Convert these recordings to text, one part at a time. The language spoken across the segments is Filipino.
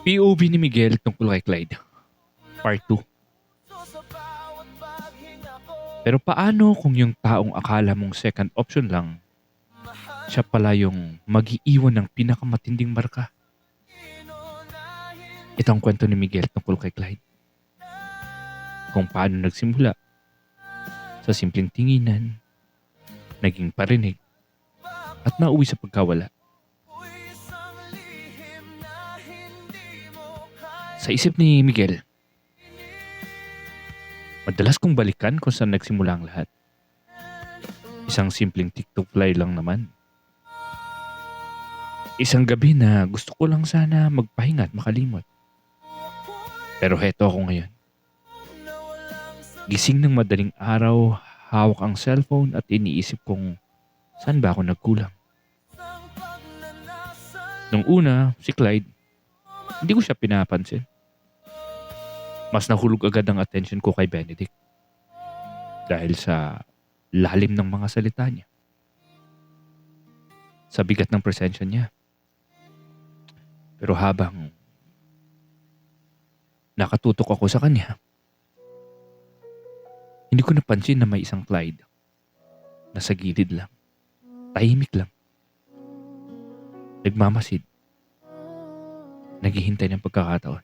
POV ni Miguel tungkol kay Clyde, Part 2. Pero paano kung yung taong akala mong second option lang, siya pala yung mag-iiwan ng pinakamatinding marka? Ito ang kwento ni Miguel tungkol kay Clyde. Kung paano nagsimula sa simpleng tinginan, naging parinig, at nauwi sa pagkawala. Sa isip ni Miguel, madalas kong balikan kung saan nagsimula ang lahat. Isang simpleng TikTok fly lang naman. Isang gabi na gusto ko lang sana magpahinga at makalimot. Pero heto ako ngayon. Gising ng madaling araw, hawak ang cellphone at iniisip kong saan ba ako nagkulang. Nung una, si Clyde, hindi ko siya pinapansin. Mas nahulog agad ang attention ko kay Benedict. Dahil sa lalim ng mga salita niya. Sa bigat ng presensya niya. Pero habang nakatutok ako sa kanya, hindi ko napansin na may isang Clyde na sa gilid lang. Tahimik lang. Nagmamasid. Naghihintay ng pagkakataon.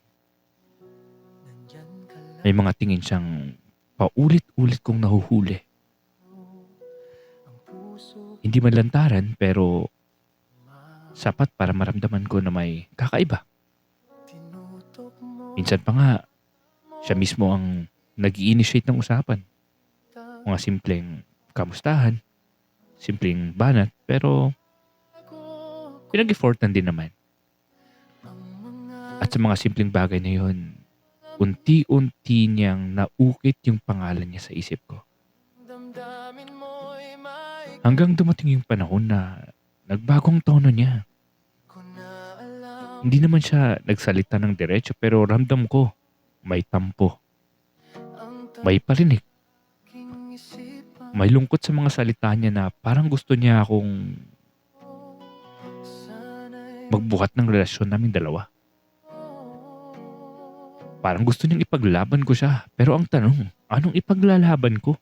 May mga tingin siyang paulit-ulit kong nahuhuli. Hindi man lantaran pero sapat para maramdaman ko na may kakaiba. Minsan pa nga, siya mismo ang nag-i-initiate ng usapan. Mga simpleng kamustahan, simpleng banat, pero pinag-effortan din naman. At sa mga simpleng bagay na yun, unti-unti niyang naukit yung pangalan niya sa isip ko. Hanggang dumating yung panahon na nagbagong tono niya. Hindi naman siya nagsalita ng diretso pero ramdam ko may tampo. May parinig. May lungkot sa mga salita niya na parang gusto niya akong magbuhat ng relasyon naming dalawa. Parang gusto niyang ipaglaban ko siya. Pero ang tanong, anong ipaglalaban ko?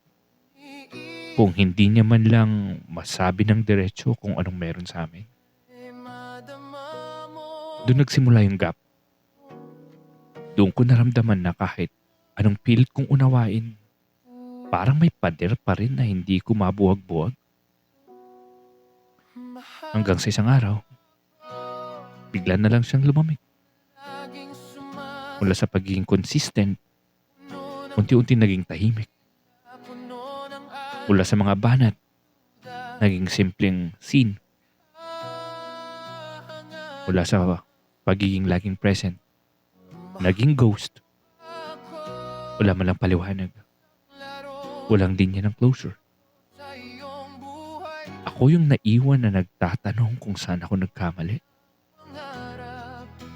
Kung hindi niya man lang masabi ng diretso kung anong meron sa amin. Doon nagsimula yung gap. Doon ko naramdaman na kahit anong pilit kong unawain, parang may pader pa rin na hindi ko mabuwag-buwag. Hanggang sa isang araw, bigla na lang siyang lumamig. Mula sa pagiging consistent, unti-unti naging tahimik. Mula sa mga banat, naging simpleng scene. Mula sa pagiging laging present, naging ghost. Wala man lang paliwanag. Walang linya ng closure. Ako yung naiwan na nagtatanong kung saan ako nagkamali.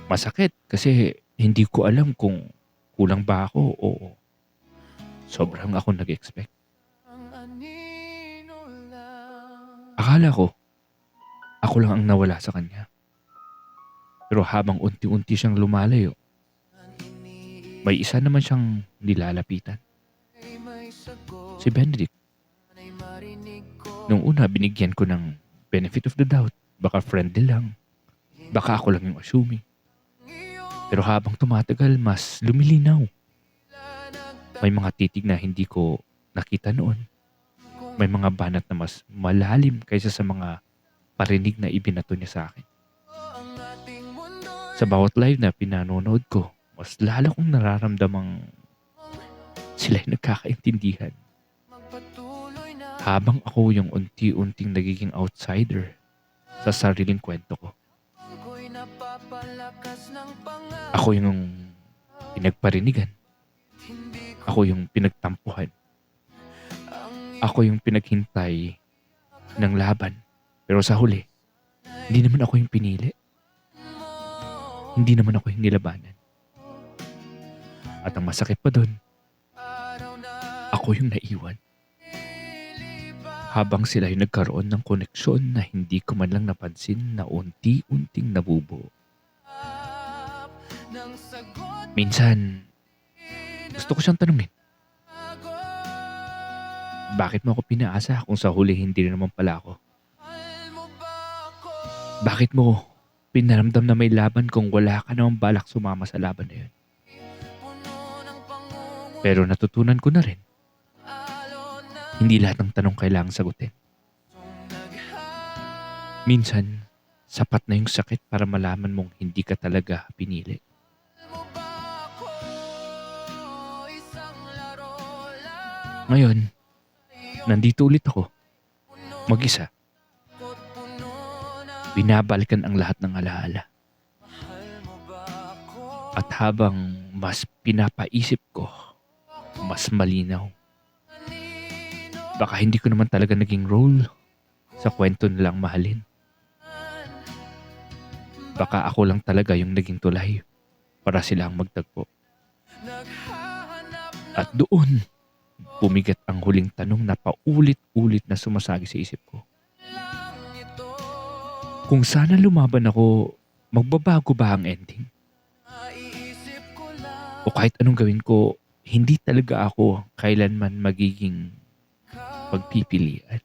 Masakit kasi hindi ko alam kung kulang ba ako o sobrang ako nag-expect. Akala ko, ako lang ang nawala sa kanya. Pero habang unti-unti siyang lumalayo, may isa naman siyang nilalapitan. Si Benedict. Nung una, binigyan ko ng benefit of the doubt. Baka friendly lang. Baka ako lang yung assuming. Pero habang tumatagal, mas lumilinaw. May mga titig na hindi ko nakita noon. May mga banat na mas malalim kaysa sa mga parinig na ibinato niya sa akin. Sa bawat live na pinanonood ko, mas lalo kong nararamdamang sila'y nagkakaintindihan. Habang ako yung unti-unting nagiging outsider sa sariling kwento ko. Ako yung pinagparinigan. Ako yung pinagtampuhan. Ako yung pinaghintay ng laban. Pero sa huli, hindi naman ako yung pinili. Hindi naman ako yung nilabanan. At ang masakit pa doon, ako yung naiwan. Habang sila ay nagkaroon ng koneksyon na hindi ko man lang napansin na unti-unting nabubuo. Minsan, gusto ko siyang tanungin, bakit mo ako pinaasa kung sa huli hindi rin naman pala ako? Bakit mo pinaramdam na may laban kung wala ka namang balak sumama sa laban na yun? Pero natutunan ko na rin, hindi lahat ng tanong kailangang sagutin. Minsan, sapat na yung sakit para malaman mong hindi ka talaga pinili. Ngayon, nandito ulit ako, mag-isa. Binabalikan ang lahat ng alaala. At habang mas pinapaisip ko, mas malinaw. Baka hindi ko naman talaga naging role sa kwento nilang mahalin. Baka ako lang talaga yung naging tulay para sila ang magtagpo. At doon, pumigat ang huling tanong na paulit-ulit na sumasagi sa isip ko. Kung sana lumaban ako, magbabago ba ang ending? O kahit anong gawin ko, hindi talaga ako kailanman magiging pagpipilian.